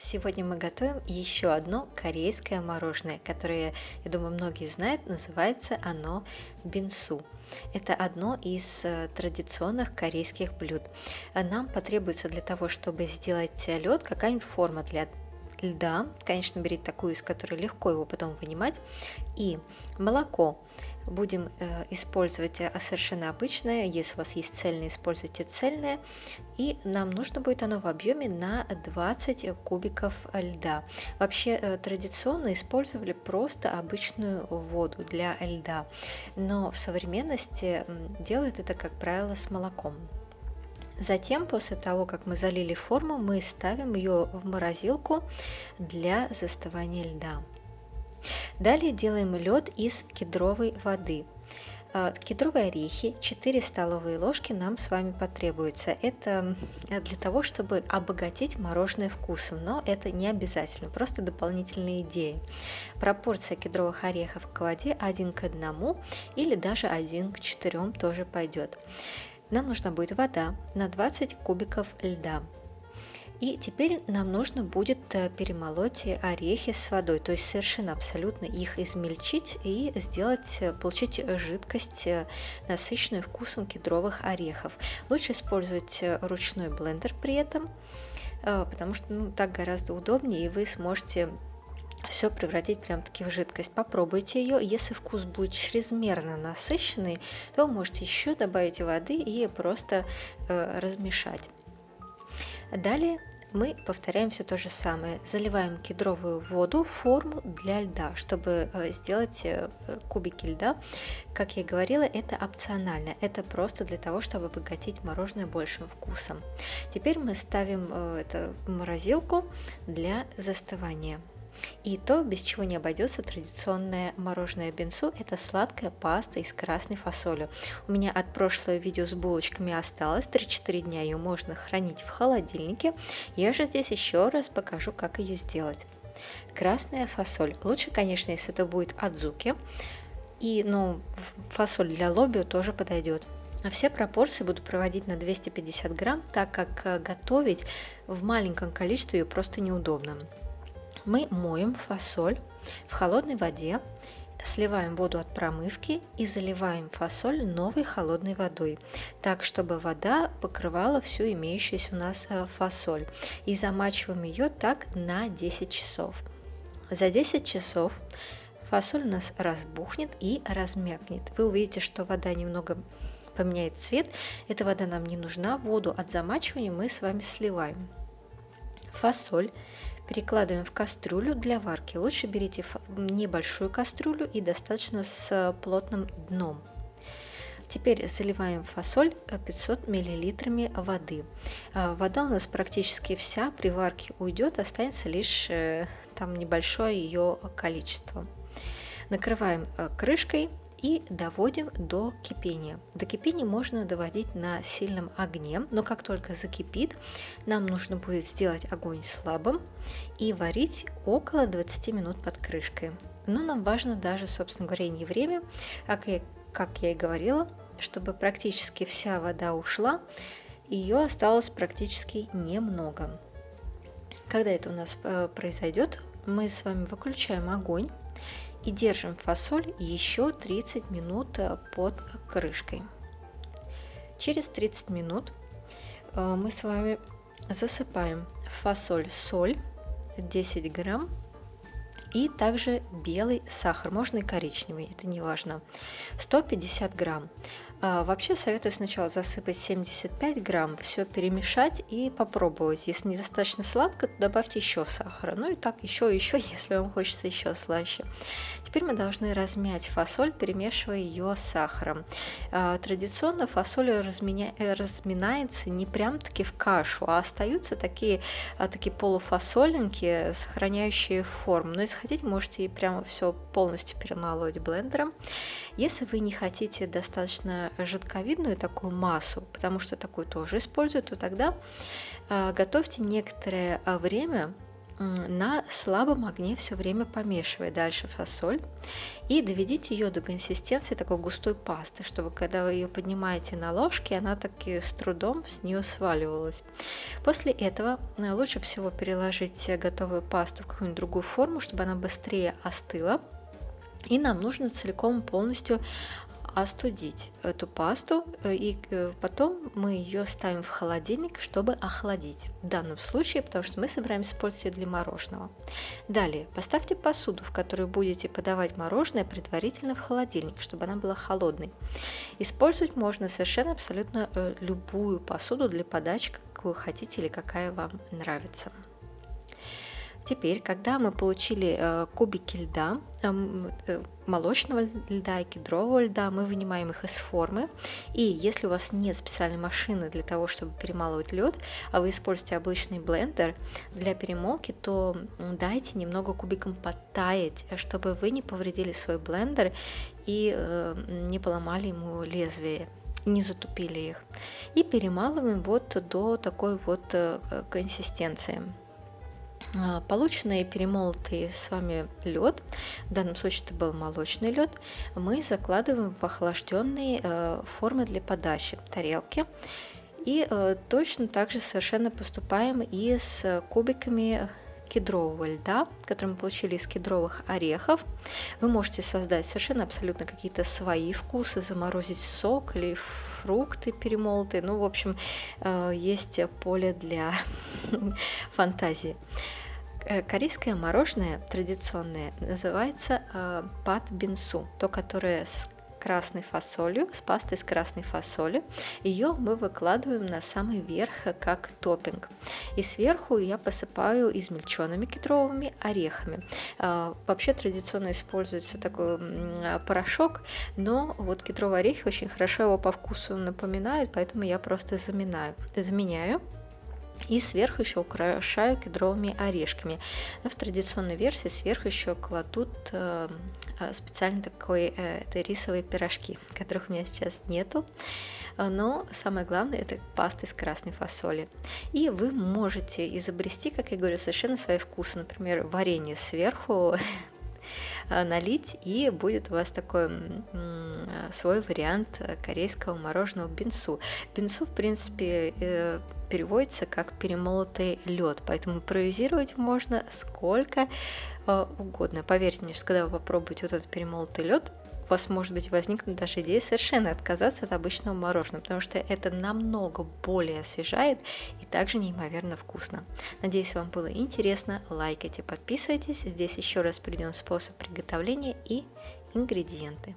Сегодня мы готовим еще одно корейское мороженое, которое, я думаю, многие знают, называется оно бинсу. Это одно из традиционных корейских блюд. Нам потребуется для того, чтобы сделать лед, какая-нибудь форма для льда. Конечно, берите такую, из которой легко его потом вынимать. И молоко. Будем использовать совершенно обычное. Если у вас есть цельное, используйте цельное. И нам нужно будет оно в объеме на 20 кубиков льда. Вообще традиционно использовали просто обычную воду для льда. Но в современности делают это, как правило, с молоком. Затем, после того, как мы залили форму, мы ставим ее в морозилку для застывания льда. Далее делаем лед из кедровой воды. Кедровые орехи 4 столовые ложки нам с вами потребуется. Это для того, чтобы обогатить мороженое вкусом, но это не обязательно, просто дополнительные идеи. Пропорция кедровых орехов к воде 1 к 1 или даже 1 к 4 тоже пойдет. Нам нужна будет вода на 20 кубиков льда. И теперь нам нужно будет перемолоть орехи с водой, то есть совершенно абсолютно их измельчить и получить жидкость, насыщенную вкусом кедровых орехов. Лучше использовать ручной блендер при этом, потому что так гораздо удобнее, и вы сможете все превратить прям-таки в жидкость. Попробуйте ее. Если вкус будет чрезмерно насыщенный, то вы можете еще добавить воды и просто размешать. Далее мы повторяем все то же самое. Заливаем кедровую воду в форму для льда, чтобы сделать кубики льда. Как я и говорила, это опционально. Это просто для того, чтобы обогатить мороженое большим вкусом. Теперь мы ставим это в морозилку для застывания. И то, без чего не обойдется традиционное мороженое бинсу, это сладкая паста из красной фасоли. У меня от прошлого видео с булочками осталось 3-4 дня, ее можно хранить в холодильнике. Я же здесь еще раз покажу, как ее сделать. Красная фасоль. Лучше, конечно, если это будет адзуки, но фасоль для лобио тоже подойдет. Все пропорции буду проводить на 250 грамм, так как готовить в маленьком количестве ее просто неудобно. Мы моем фасоль в холодной воде, сливаем воду от промывки и заливаем фасоль новой холодной водой, так чтобы вода покрывала всю имеющуюся у нас фасоль. И замачиваем ее так на 10 часов. За 10 часов фасоль у нас разбухнет и размякнет. Вы увидите, что вода немного поменяет цвет. Эта вода нам не нужна. Воду от замачивания мы с вами сливаем. Фасоль перекладываем в кастрюлю для варки. Лучше берите небольшую кастрюлю и достаточно с плотным дном. Теперь заливаем фасоль 500 мл воды. Вода у нас практически вся при варке уйдет, останется лишь там небольшое ее количество. Накрываем крышкой и доводим до кипения. До кипения можно доводить на сильном огне, но как только закипит, нам нужно будет сделать огонь слабым и варить около 20 минут под крышкой. Но нам важно даже, собственно говоря, не время, как я и говорила, чтобы практически вся вода ушла, ее осталось практически немного. Когда это у нас произойдет, мы с вами выключаем огонь и держим фасоль еще 30 минут под крышкой. Через 30 минут мы с вами засыпаем в фасоль соль 10 грамм и также белый сахар, можно и коричневый, это не важно, 150 грамм. Вообще советую сначала засыпать 75 грамм, все перемешать и попробовать. Если недостаточно сладко, то добавьте еще сахара. Ну и так еще, если вам хочется еще слаще. Теперь мы должны размять фасоль, перемешивая ее с сахаром. Традиционно фасоль разминается не прям-таки в кашу, а остаются такие полуфасолинки, сохраняющие форму. Но если хотите, можете и прямо все полностью перемолоть блендером. Если вы не хотите достаточно жидковидную такую массу, потому что такую тоже используют, то тогда готовьте некоторое время на слабом огне все время помешивая дальше фасоль и доведите ее до консистенции такой густой пасты, чтобы когда вы ее поднимаете на ложке, она таки с трудом с нее сваливалась. После этого лучше всего переложить готовую пасту в какую-нибудь другую форму, чтобы она быстрее остыла. И нам нужно целиком полностью остудить эту пасту, и потом мы ее ставим в холодильник, чтобы охладить. В данном случае, потому что мы собираемся использовать ее для мороженого. Далее, поставьте посуду, в которую будете подавать мороженое, предварительно в холодильник, чтобы она была холодной. Использовать можно совершенно абсолютно любую посуду для подачи, какую хотите или какая вам нравится. Теперь, когда мы получили кубики льда, молочного льда и кедрового льда, мы вынимаем их из формы. И если у вас нет специальной машины для того, чтобы перемалывать лед, а вы используете обычный блендер для перемолки, то дайте немного кубикам подтаять, чтобы вы не повредили свой блендер и не поломали ему лезвие, не затупили их. И перемалываем вот до такой вот консистенции. Полученный перемолотый с вами лед, в данном случае это был молочный лед, мы закладываем в охлажденные формы для подачи, тарелки. И точно так же совершенно поступаем и с кубиками кедрового льда, который мы получили из кедровых орехов. Вы можете создать совершенно абсолютно какие-то свои вкусы, заморозить сок или фрукты перемолотые. Ну, в общем, есть поле для фантазии. Корейское мороженое традиционное называется пат бинсу, то, которое с красной фасолью, с пастой с красной фасоли. Ее мы выкладываем на самый верх как топпинг. И сверху я посыпаю измельченными кедровыми орехами. Вообще традиционно используется такой порошок, но вот кедровые орехи очень хорошо его по вкусу напоминают, поэтому я просто заменяю. И сверху еще украшаю кедровыми орешками. Но в традиционной версии сверху еще кладут специально это рисовые пирожки, которых у меня сейчас нету. Но самое главное это паста из красной фасоли. И вы можете изобрести, как я говорю, совершенно свои вкусы. Например, варенье сверху налить, и будет у вас такой свой вариант корейского мороженого бинсу. Бинсу, в принципе, переводится как перемолотый лед, поэтому импровизировать можно сколько угодно. Поверьте мне, что когда вы попробуете вот этот перемолотый лед, у вас, может быть, возникнет даже идея совершенно отказаться от обычного мороженого, потому что это намного более освежает и также неимоверно вкусно. Надеюсь, вам было интересно. Лайкайте, подписывайтесь. Здесь еще раз приведен способ приготовления и ингредиенты.